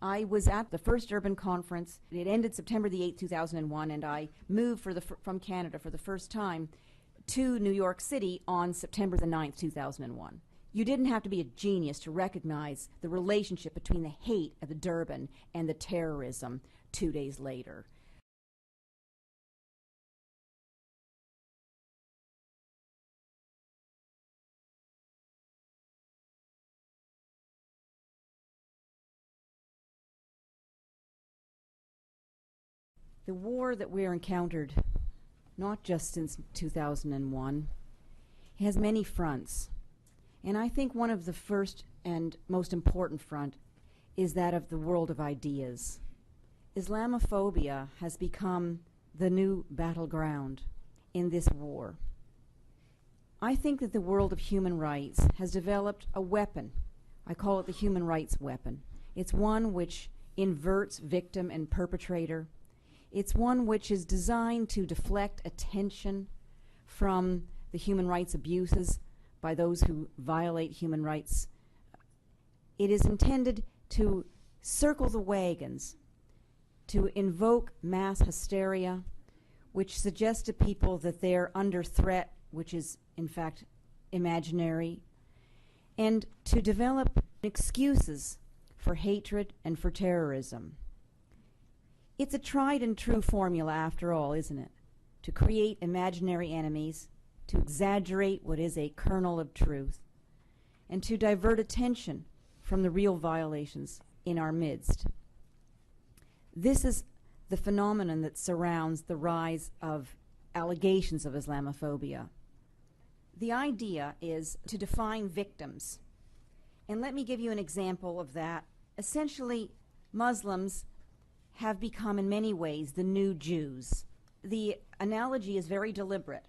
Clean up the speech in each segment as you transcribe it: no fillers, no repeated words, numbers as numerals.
I was at the first urban conference. It ended September the 8th, 2001, and I moved from Canada for the first time to New York City on September the 9th, 2001. You didn't have to be a genius to recognize the relationship between the hate at the Durban and the terrorism 2 days later. The war that we're encountered, not just since 2001, has many fronts. And I think one of the first and most important front is that of the world of ideas. Islamophobia has become the new battleground in this war. I think that the world of human rights has developed a weapon. I call it the human rights weapon. It's one which inverts victim and perpetrator. It's one which is designed to deflect attention from the human rights abuses by those who violate human rights. It is intended to circle the wagons, to invoke mass hysteria, which suggests to people that they're under threat, which is in fact imaginary, and to develop excuses for hatred and for terrorism. It's a tried and true formula after all, isn't it? To create imaginary enemies, to exaggerate what is a kernel of truth, and to divert attention from the real violations in our midst. This is the phenomenon that surrounds the rise of allegations of Islamophobia. The idea is to define victims. And let me give you an example of that. Essentially, Muslims have become in many ways the new Jews. The analogy is very deliberate,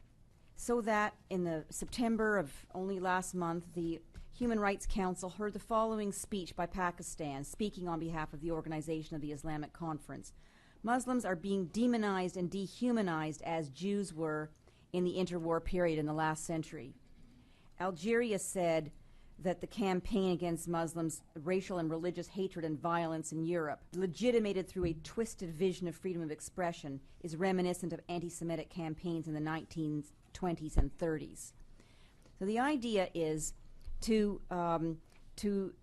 so that in the September of only last month, the Human Rights Council heard the following speech by Pakistan, speaking on behalf of the Organization of the Islamic Conference. Muslims are being demonized and dehumanized as Jews were in the interwar period in the last century. Algeria said that the campaign against Muslims, racial and religious hatred and violence in Europe, legitimated through a twisted vision of freedom of expression, is reminiscent of anti-Semitic campaigns in the 1920s and 30s. So the idea is to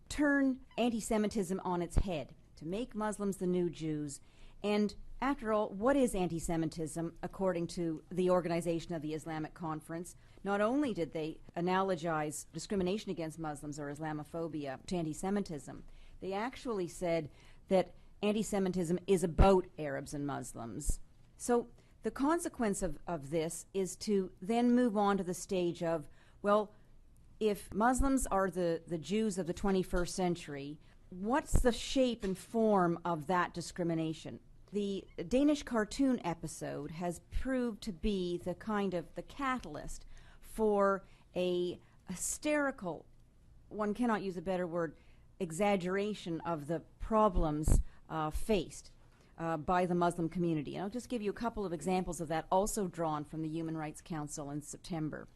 turn anti-Semitism on its head, to make Muslims the new Jews. And after all, what is anti-Semitism according to the Organization of the Islamic Conference? Not only did they analogize discrimination against Muslims or Islamophobia to anti-Semitism, they actually said that anti-Semitism is about Arabs and Muslims. So the consequence of this is to then move on to the stage of, well, if Muslims are the Jews of the 21st century, what's the shape and form of that discrimination? The Danish cartoon episode has proved to be the kind of the catalyst for a hysterical, one cannot use a better word, exaggeration of the problems faced by the Muslim community. And I'll just give you a couple of examples of that, also drawn from the Human Rights Council in September.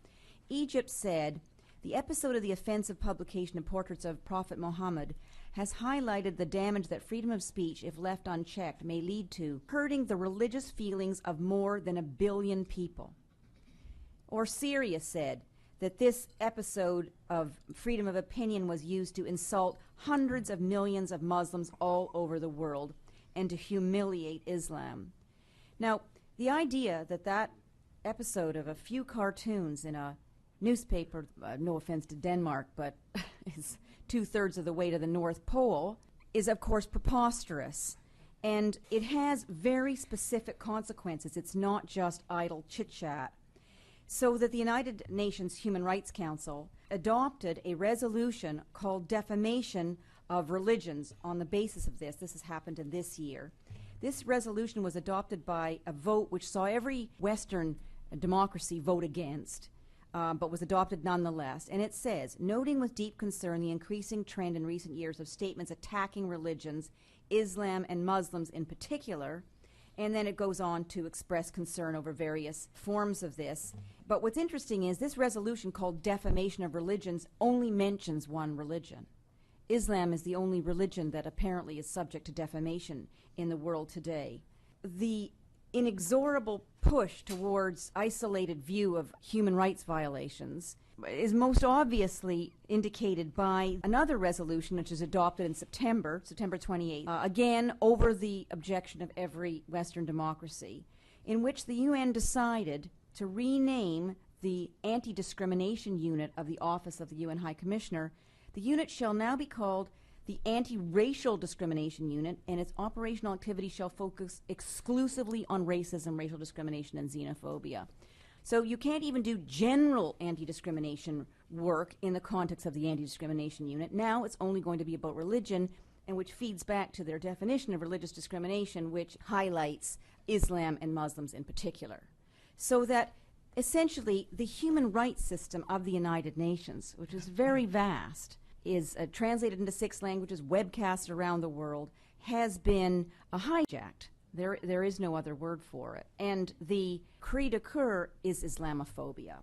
Egypt said, the episode of the offensive publication of portraits of Prophet Muhammad has highlighted the damage that freedom of speech, if left unchecked, may lead to, hurting the religious feelings of more than 1 billion people. Or Syria said that this episode of freedom of opinion was used to insult hundreds of millions of Muslims all over the world and to humiliate Islam. Now, the idea that that episode of a few cartoons in a newspaper, no offense to Denmark, but is 2/3 of the way to the North Pole, is of course preposterous. And it has very specific consequences. It's not just idle chit-chat. So that the United Nations Human Rights Council adopted a resolution called Defamation of Religions on the basis of this. This has happened in this year. This resolution was adopted by a vote which saw every Western democracy vote against, but was adopted nonetheless. And it says, noting with deep concern the increasing trend in recent years of statements attacking religions, Islam and Muslims in particular, and then it goes on to express concern over various forms of this. But what's interesting is this resolution called Defamation of Religions only mentions one religion. Islam is the only religion that apparently is subject to defamation in the world today. The inexorable push towards isolated view of human rights violations is most obviously indicated by another resolution which is adopted in September 28th, again over the objection of every Western democracy, in which the UN decided to rename the Anti-Discrimination Unit of the Office of the UN High Commissioner. The unit shall now be called the Anti-Racial Discrimination Unit, and its operational activity shall focus exclusively on racism, racial discrimination, and xenophobia. So you can't even do general anti-discrimination work in the context of the Anti-Discrimination Unit. Now it's only going to be about religion, and which feeds back to their definition of religious discrimination, which highlights Islam and Muslims in particular. So that essentially the human rights system of the United Nations, which is very vast, is translated into 6 languages, webcast around the world, has been hijacked. There is no other word for it. And the cri de coeur is Islamophobia.